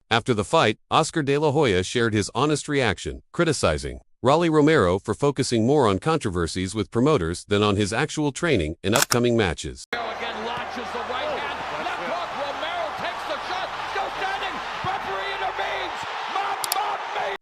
After the fight, Oscar De La Hoya shared his honest reaction, criticizing Rolly Romero for focusing more on controversies with promoters than on his actual training and upcoming matches. Again launches the right hand, left hook, Romero takes the shot, still standing, referee intervenes,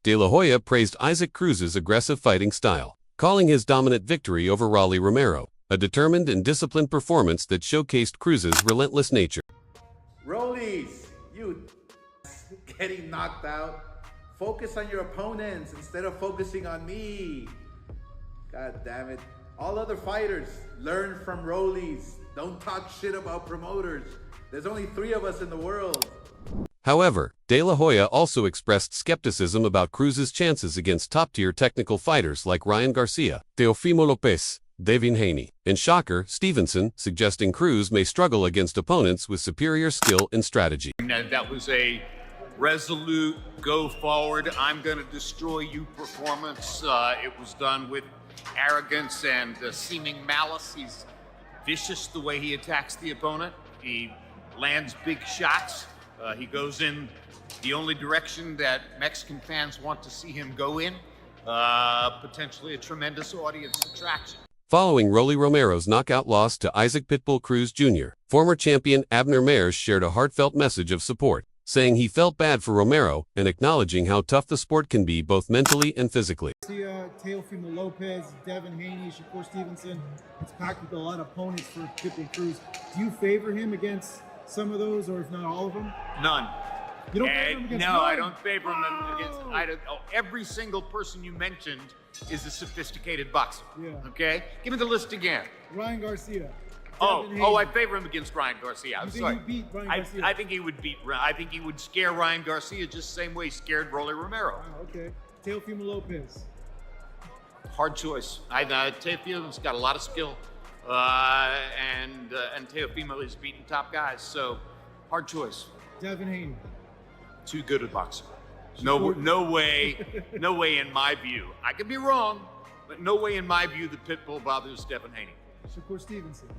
De La Hoya praised Isaac Cruz's aggressive fighting style, calling his dominant victory over Rolly Romero a determined and disciplined performance that showcased Cruz's relentless nature. Rollies, you getting knocked out. Focus on your opponents instead of focusing on me. God damn it. All other fighters, learn from Rollies. Don't talk shit about promoters. There's only 3 of us in the world. However, De La Hoya also expressed skepticism about Cruz's chances against top-tier technical fighters like Ryan Garcia, Teofimo Lopez, Devin Haney, and Shakur Stevenson, suggesting Cruz may struggle against opponents with superior skill and strategy. That was a resolute, go forward, I'm going to destroy you performance. It was done with arrogance and seeming malice. He's vicious the way he attacks the opponent. He lands big shots. He goes in the only direction that Mexican fans want to see him go in. Potentially a tremendous audience attraction. Following Rolly Romero's knockout loss to Isaac Pitbull Cruz Jr., former champion Abner Mares shared a heartfelt message of support, saying he felt bad for Romero and acknowledging how tough the sport can be both mentally and physically. Teofimo Lopez, Devin Haney, Shakur Stevenson. It's packed with a lot of opponents for Pitbull Cruz. Do you favor him against some of those, or if not all of them? None. You don't favor him against No, none? I don't favor him against. Every single person you mentioned is a sophisticated boxer. Yeah. Okay? Give me the list again. Ryan Garcia. I favor him against Ryan Garcia. I'm sorry. You think he beat Ryan Garcia? I think he would I think he would scare Ryan Garcia just the same way he scared Rolly Romero. Wow, okay. Teofimo Lopez. Hard choice. Teofimo's got a lot of skill, and Teofimo has beaten top guys, so hard choice. Devin Haney. Too good a boxer. No way in my view. I could be wrong, but no way in my view the Pitbull bothers Devin Haney. Shakur Stevenson.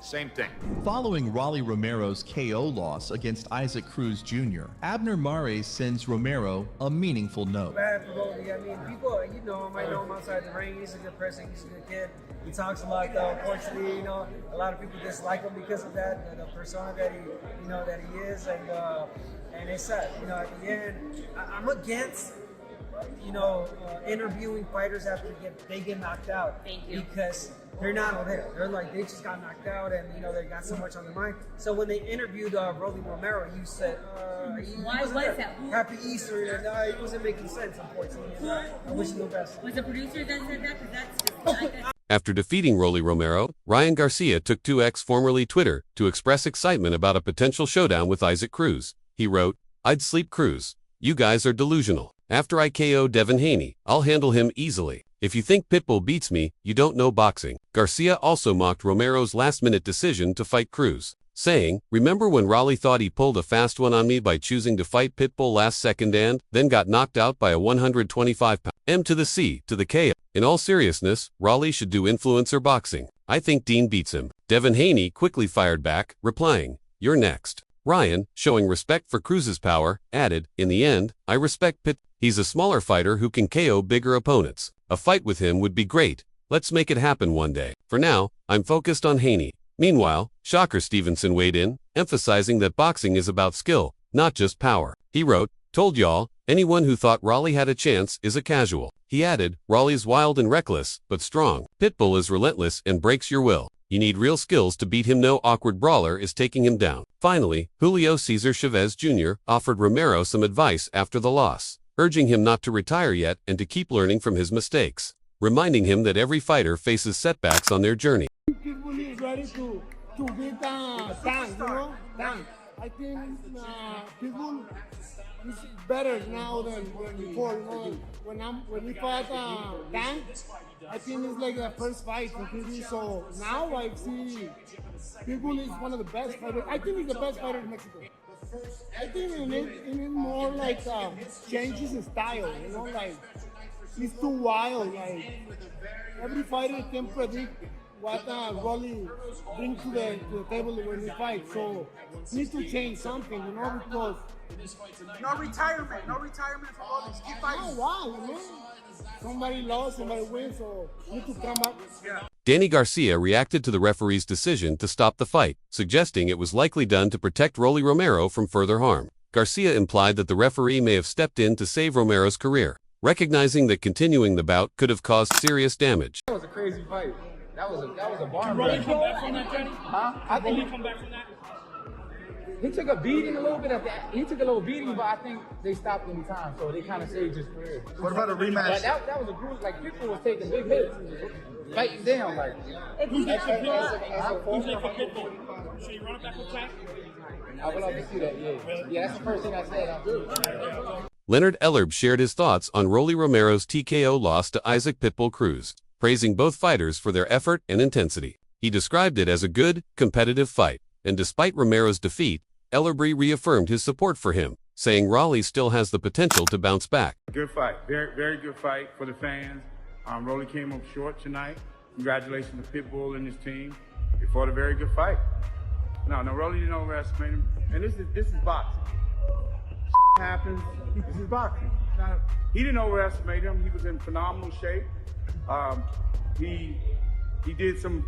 Same thing. Following Rolly Romero's KO loss against Isaac Cruz Jr., Abner Mares sends Romero a meaningful note. Bad for Rolly. I mean, people, you know him. I know him outside the ring. He's a good person. He's a good kid. He talks a lot, though. Unfortunately, a lot of people dislike him because of that, the persona that he is, and it's sad. At the end, I'm against, interviewing fighters after they get knocked out. Thank you. Because they're not there. They're like, they just got knocked out, and they got so much on their mind. So when they interviewed Rolly Romero, you said, why was that? Happy Easter, and he wasn't making sense, unfortunately. And, I wish him the best. Was the producer that said that? Because that's just After defeating Rolly Romero, Ryan Garcia took to X, formerly Twitter, to express excitement about a potential showdown with Isaac Cruz. He wrote, "I'd sleep Cruz. You guys are delusional. After I KO Devin Haney, I'll handle him easily. If you think Pitbull beats me, you don't know boxing." Garcia also mocked Romero's last-minute decision to fight Cruz, saying, "Remember when Rolly thought he pulled a fast one on me by choosing to fight Pitbull last second and then got knocked out by a 125-pound M to the C to the K? In all seriousness, Rolly should do influencer boxing. I think Dean beats him." Devin Haney quickly fired back, replying, "You're next." Ryan, showing respect for Cruz's power, added, "In the end, I respect Pitt. He's a smaller fighter who can KO bigger opponents. A fight with him would be great. Let's make it happen one day. For now, I'm focused on Haney." Meanwhile, Shakur Stevenson weighed in, emphasizing that boxing is about skill, not just power. He wrote, "Told y'all, anyone who thought Rolly had a chance is a casual." He added, "Rolly's wild and reckless, but strong. Pitbull is relentless and breaks your will. You need real skills to beat him. No awkward brawler is taking him down." Finally, Julio Cesar Chavez Jr. offered Romero some advice after the loss, urging him not to retire yet and to keep learning from his mistakes, reminding him that every fighter faces setbacks on their journey. Pitbull is ready to beat Tank, Tank. I think Pitbull is better now than before. When we fought Tank, I think it's like the first fight for Pitbull. So now I see Pitbull is one of the best fighters. I think he's the best fighter in Mexico. I think it is more like changes his style, like he's too wild. Like every fighter can predict what Rolly brings to the table when we fight. So need to change something, because No retirement for all these. Keep fighting. somebody lost, somebody wins, so need to come back. Yeah. Danny Garcia reacted to the referee's decision to stop the fight, suggesting it was likely done to protect Rolly Romero from further harm. Garcia implied that the referee may have stepped in to save Romero's career, recognizing that continuing the bout could have caused serious damage. That was a crazy fight. That was a barn Rolly burner. come back from that, Johnny? Huh? I think Rolly come back from that? he took a beating a little bit at that. He took a little beating, but I think they stopped in time, so they kind of saved his career. What about a rematch? But that was a group, like, people was taking big hits, fighting down, like. Who's next for Pitbull? Who's next for Pitbull? Should he run it back with Jack? I would love to see that, yeah. Yeah, that's the first thing I said. Leonard Ellerbe shared his thoughts on Rolly Romero's TKO loss to Isaac Pitbull Cruz, praising both fighters for their effort and intensity. He described it as a good, competitive fight, and despite Romero's defeat, Ellerbe reaffirmed his support for him, saying Rolly still has the potential to bounce back. Good fight, very, very good fight for the fans. Rolly came up short tonight. Congratulations to Pitbull and his team. They fought a very good fight. No, Rolly didn't overestimate him, and this is boxing. Happens. This is boxing. He didn't overestimate him. He was in phenomenal shape. He did some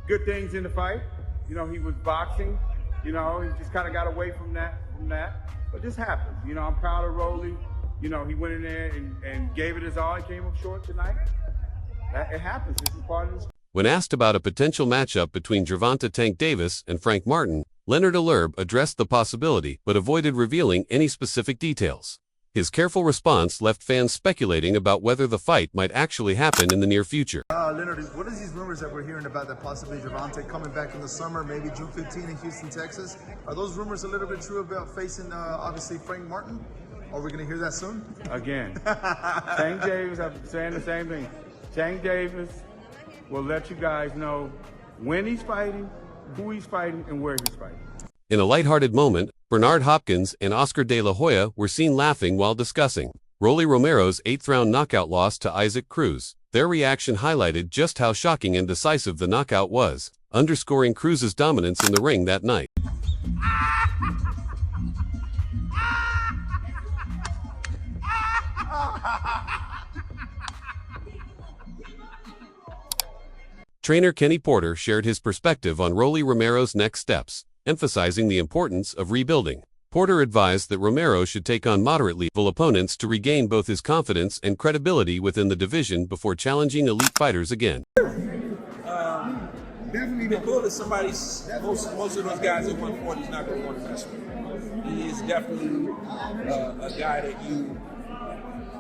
good things in the fight. He was boxing. He just kind of got away from that. But this happens. I'm proud of Rolly. He went in there and gave it his all. He came up short tonight. It happens. This is part of this. When asked about a potential matchup between Gervonta Tank Davis and Frank Martin, Leonard Ellerbe addressed the possibility but avoided revealing any specific details. His careful response left fans speculating about whether the fight might actually happen in the near future. Leonard, what are these rumors that we're hearing about that possibly Gervonta coming back in the summer, maybe June 15 in Houston, Texas? Are those rumors a little bit true about facing, obviously, Frank Martin? Are we going to hear that soon? Again, Tank Davis, I'm saying the same thing. Tank Davis will let you guys know when he's fighting, who he's fighting, and where he's fighting. In a lighthearted moment, Bernard Hopkins and Oscar De La Hoya were seen laughing while discussing Rolly Romero's 8th-round knockout loss to Isaac Cruz. Their reaction highlighted just how shocking and decisive the knockout was, underscoring Cruz's dominance in the ring that night. Trainer Kenny Porter shared his perspective on Rolly Romero's next steps, emphasizing the importance of rebuilding. Porter advised that Romero should take on moderately level opponents to regain both his confidence and credibility within the division before challenging elite fighters again. Definitely Pitbull is somebody, most of those guys at 140 is not going to want to mess with. He is definitely a guy that you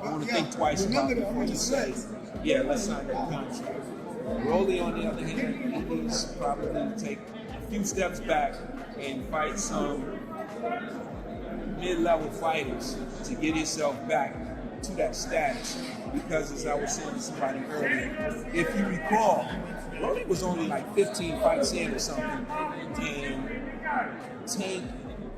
want to think twice about before you say, yeah, let's sign that contract. Rolly, on the other hand, he needs probably to take a few steps back and fight some mid-level fighters to get himself back to that status. Because as I was saying to somebody earlier, if you recall, Rolly was only like 15 fights in or something, and Tank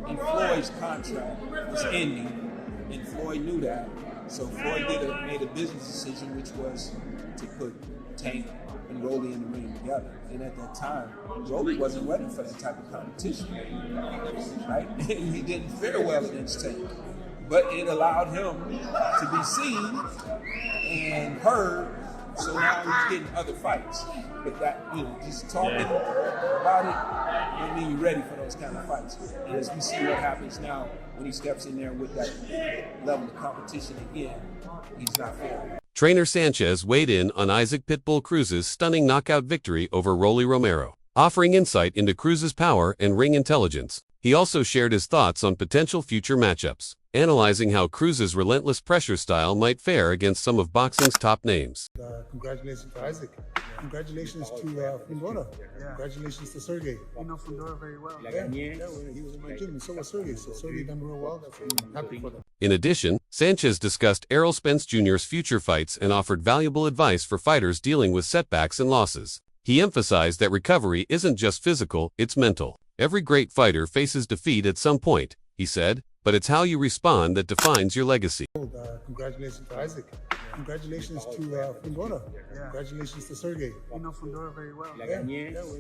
and Floyd's contract was ending, and Floyd knew that. So Floyd made a business decision, which was to put Tank and Rolly in the ring together. And at that time, Rolly wasn't ready for that type of competition, right? And he didn't fare well against Tank. But it allowed him to be seen and heard, so now he's getting other fights. But that, just talking about it, don't mean you're ready for those kind of fights. And as we see what happens now when he steps in there with that level of competition again, he's not fair. Trainer Sanchez weighed in on Isaac Pitbull Cruz's stunning knockout victory over Rolly Romero, offering insight into Cruz's power and ring intelligence. He also shared his thoughts on potential future matchups, analyzing how Cruz's relentless pressure style might fare against some of boxing's top names. Congratulations to Isaac. Congratulations to Fundora. Congratulations to Sergey. You know Fundora very well. Yeah, he was in my gym, and so was Sergey. So Sergey done real well. I'm happy for them. In addition, Sanchez discussed Errol Spence Jr.'s future fights and offered valuable advice for fighters dealing with setbacks and losses. He emphasized that recovery isn't just physical, it's mental. Every great fighter faces defeat at some point, he said, but it's how you respond that defines your legacy. Congratulations to Isaac. Congratulations to Fundora. Congratulations to Sergey. You know Fundora very well. Yeah,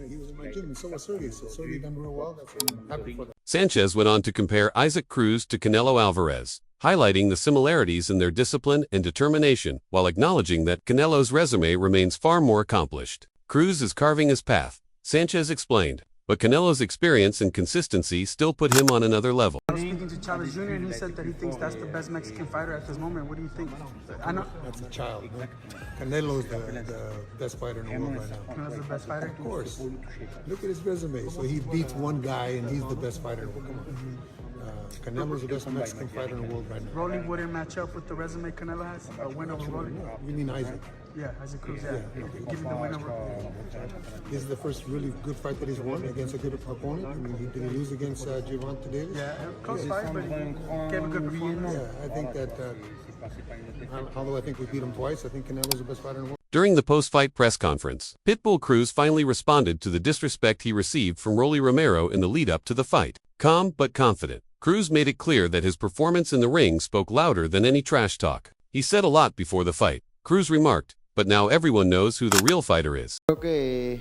he was in my gym, and so was Sergey. So Sergey done real well. I'm happy for that. Sanchez went on to compare Isaac Cruz to Canelo Alvarez, highlighting the similarities in their discipline and determination, while acknowledging that Canelo's resume remains far more accomplished. Cruz is carving his path, Sanchez explained, but Canelo's experience and consistency still put him on another level. I was speaking to Chavez Jr. and he said that he thinks that's the best Mexican fighter at this moment. What do you think? I know that's a child. Man. Canelo's the best fighter in the world right now. Canelo's the best fighter? Of course. Look at his resume. So he beats one guy and he's the best fighter in the world. Come on. Canelo's the best Mexican fighter in the world right now. Rolly wouldn't match up with the resume Canelo has? A win over Rolly? You mean Isaac? Yeah, Isaac Cruz, yeah. Give me the win over. This is the first really good fight that he's won against a good opponent. I mean, did he lose against Gervonta Davis? Yeah, close fight, but he gave a good performance. Yeah, I think that, although I think we beat him twice, I think Canelo's the best fighter in the world. During the post-fight press conference, Pitbull Cruz finally responded to the disrespect he received from Rolly Romero in the lead-up to the fight. Calm but confident, Cruz made it clear that his performance in the ring spoke louder than any trash talk. He said a lot before the fight. Cruz remarked, but now everyone knows who the real fighter is. Creo que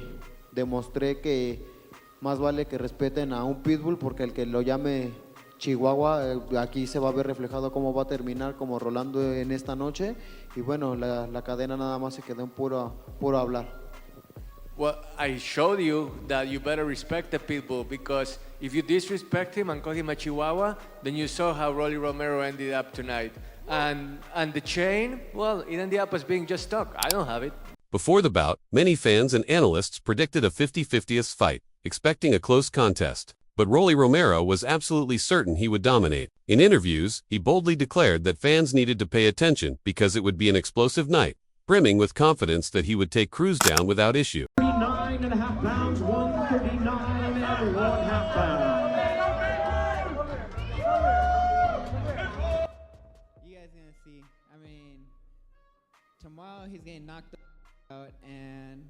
demostré que más vale que respeten a un Pitbull porque el que lo llame Chihuahua, aquí se va a ver reflejado cómo va a terminar como Rolando en esta noche y bueno, la cadena nada más se quedó en puro hablar. Well, I showed you that you better respect the Pitbull because if you disrespect him and call him a Chihuahua, then you saw how Rolly Romero ended up tonight. And the chain, well, it ended up as being just stuck. I don't have it. Before the bout, many fans and analysts predicted a 50-50th fight, expecting a close contest. But Rolly Romero was absolutely certain he would dominate. In interviews, he boldly declared that fans needed to pay attention because it would be an explosive night, brimming with confidence that he would take Cruz down without issue. 39.5 pounds, 139.5 pounds. You guys gonna see. I mean, tomorrow he's getting knocked out, and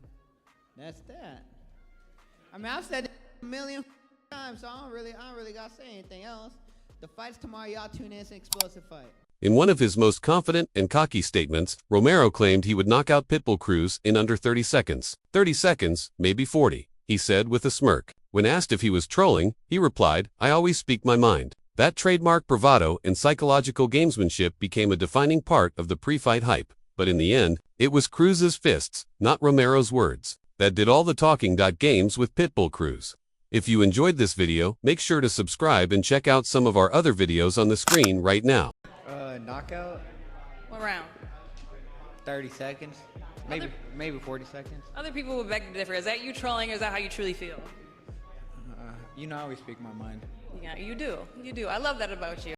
that's that. I mean, I've said it a million times, so I don't really gotta say anything else. The fight's tomorrow. Y'all tune in. It's an explosive fight. In one of his most confident and cocky statements, Romero claimed he would knock out Pitbull Cruz in under 30 seconds. 30 seconds, maybe 40, he said with a smirk. When asked if he was trolling, he replied, "I always speak my mind." That trademark bravado and psychological gamesmanship became a defining part of the pre-fight hype. But in the end, it was Cruz's fists, not Romero's words, that did all the talking. Games with Pitbull Cruz. If you enjoyed this video, make sure to subscribe and check out some of our other videos on the screen right now. Knockout? What round? 30 seconds. Maybe 40 seconds. Other people would beg to differ. Is that you trolling or is that how you truly feel? You know I always speak my mind. Yeah, you do. You do. I love that about you.